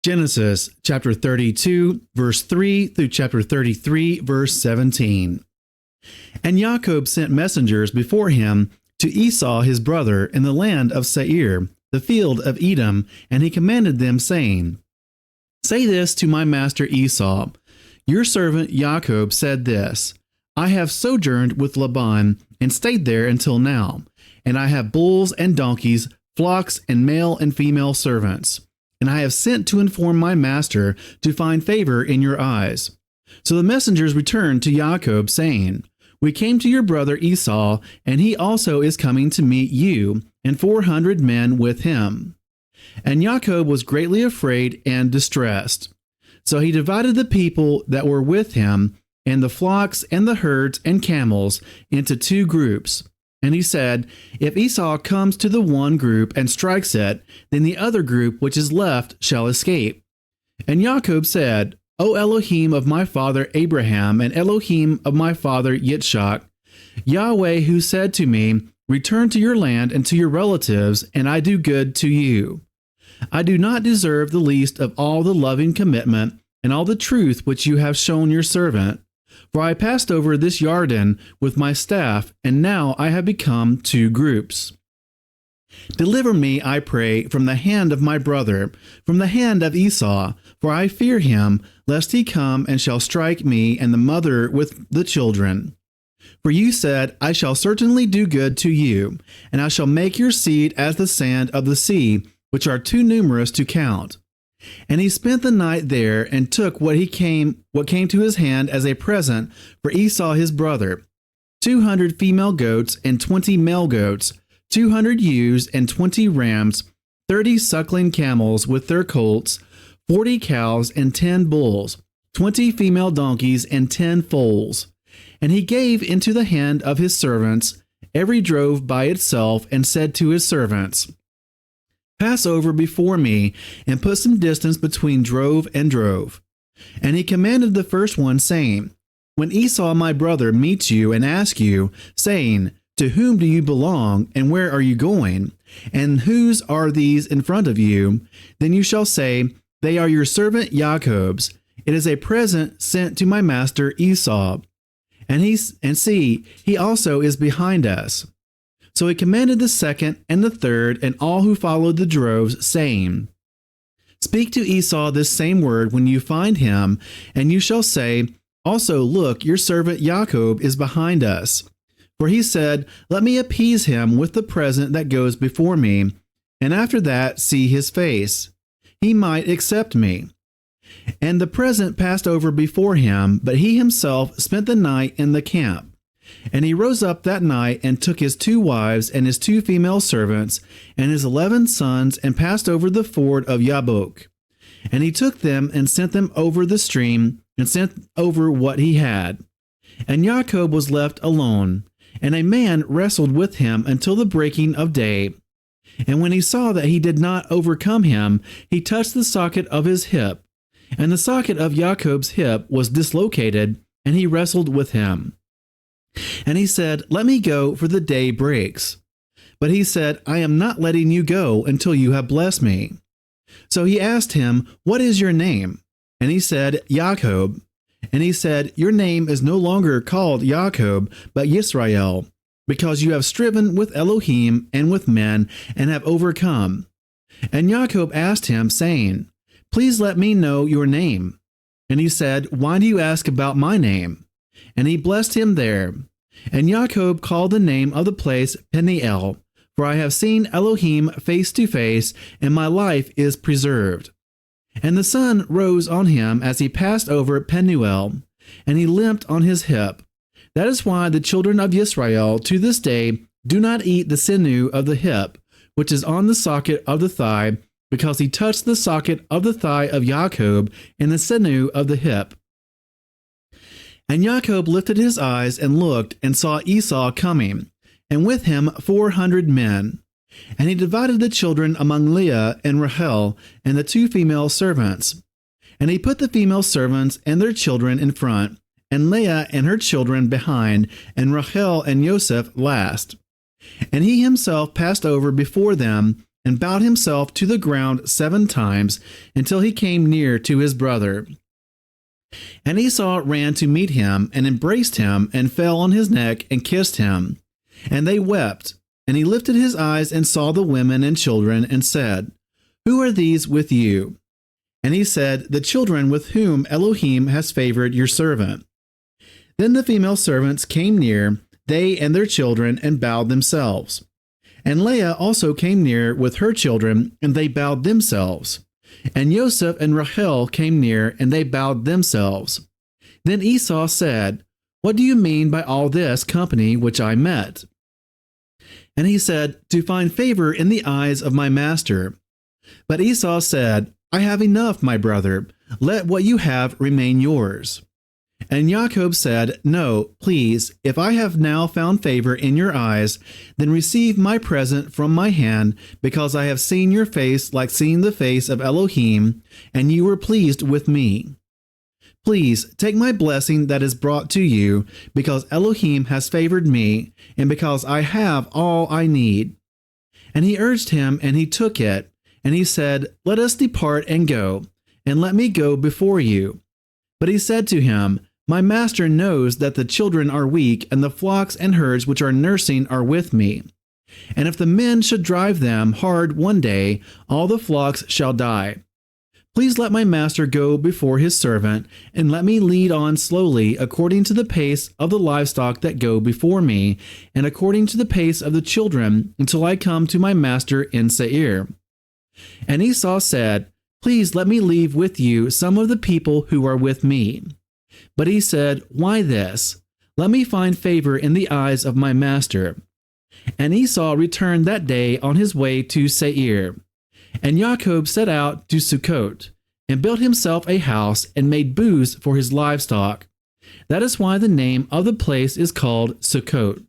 Genesis chapter 32, verse 3 through chapter 33, verse 17. And Jacob sent messengers before him to Esau his brother in the land of Seir, the field of Edom, and he commanded them, saying, Say this to my master Esau, your servant Jacob said this, I have sojourned with Laban and stayed there until now, and I have bulls and donkeys, flocks and male and female servants. And I have sent to inform my master to find favor in your eyes. So the messengers returned to Jacob, saying, We came to your brother Esau, and he also is coming to meet you, and 400 men with him. And Jacob was greatly afraid and distressed. So he divided the people that were with him, and the flocks and the herds and camels, into 2 groups. And he said, If Esau comes to the one group and strikes it, then the other group which is left shall escape. And Jacob said, O Elohim of my father Abraham and Elohim of my father Yitzchak, Yahweh who said to me, Return to your land and to your relatives, and I do good to you. I do not deserve the least of all the loving commitment and all the truth which you have shown your servant. For I passed over this Yarden with my staff, and now I have become 2 groups. Deliver me, I pray, from the hand of my brother, from the hand of Esau, for I fear him, lest he come and shall strike me and the mother with the children. For you said, I shall certainly do good to you, and I shall make your seed as the sand of the sea, which are too numerous to count. And he spent the night there, and took what came to his hand as a present for Esau his brother, 200 female goats and 20 male goats, 200 ewes and 20 rams, 30 suckling camels with their colts, 40 cows and 10 bulls, 20 female donkeys and 10 foals. And he gave into the hand of his servants every drove by itself, and said to his servants, Pass over before me, and put some distance between drove and drove. And he commanded the first one, saying, When Esau my brother meets you and asks you, saying, To whom do you belong, and where are you going? And whose are these in front of you? Then you shall say, They are your servant Jacob's. It is a present sent to my master Esau. And see, he also is behind us. So he commanded the second and the third and all who followed the droves, saying, Speak to Esau this same word when you find him, and you shall say, Also look, your servant Jacob is behind us. For he said, Let me appease him with the present that goes before me, and after that see his face. He might accept me. And the present passed over before him, but he himself spent the night in the camp. And he rose up that night, and took his 2 wives and his 2 female servants, and his 11 sons, and passed over the ford of Yabbok. And he took them, and sent them over the stream, and sent over what he had. And Jacob was left alone, and a man wrestled with him until the breaking of day. And when he saw that he did not overcome him, he touched the socket of his hip. And the socket of Jacob's hip was dislocated, and he wrestled with him. And he said, Let me go, for the day breaks. But he said, I am not letting you go until you have blessed me. So he asked him, What is your name? And he said, Jacob. And he said, Your name is no longer called Jacob, but Yisrael, because you have striven with Elohim and with men, and have overcome. And Jacob asked him, saying, Please let me know your name. And he said, Why do you ask about my name? And he blessed him there. And Jacob called the name of the place Peniel, for I have seen Elohim face to face, and my life is preserved. And the sun rose on him as he passed over Penuel, and he limped on his hip. That is why the children of Israel to this day do not eat the sinew of the hip, which is on the socket of the thigh, because he touched the socket of the thigh of Jacob and the sinew of the hip. And Jacob lifted his eyes and looked, and saw Esau coming, and with him 400 men. And he divided the children among Leah and Rachel and the 2 female servants. And he put the female servants and their children in front, and Leah and her children behind, and Rachel and Joseph last. And he himself passed over before them, and bowed himself to the ground 7 times until he came near to his brother. And Esau ran to meet him and embraced him and fell on his neck and kissed him. And they wept. And he lifted his eyes and saw the women and children and said, "Who are these with you?" And he said, "The children with whom Elohim has favored your servant." Then the female servants came near, they and their children, and bowed themselves. And Leah also came near with her children, and they bowed themselves. And Joseph and Rachel came near, and they bowed themselves. Then Esau said, "What do you mean by all this company which I met?" And he said, "To find favor in the eyes of my master." But Esau said, "I have enough, my brother. Let what you have remain yours." And Jacob said, "No, please, if I have now found favor in your eyes, then receive my present from my hand, because I have seen your face like seeing the face of Elohim, and you were pleased with me. Please take my blessing that is brought to you, because Elohim has favored me, and because I have all I need." And he urged him, and he took it. And he said, "Let us depart and go, and let me go before you." But he said to him, "My master knows that the children are weak, and the flocks and herds which are nursing are with me. And if the men should drive them hard one day, all the flocks shall die. Please let my master go before his servant, and let me lead on slowly according to the pace of the livestock that go before me, and according to the pace of the children, until I come to my master in Seir." And Esau said, "Please let me leave with you some of the people who are with me." But he said, "Why this? Let me find favor in the eyes of my master." And Esau returned that day on his way to Seir. And Jacob set out to Sukkot, and built himself a house, and made booths for his livestock. That is why the name of the place is called Sukkot.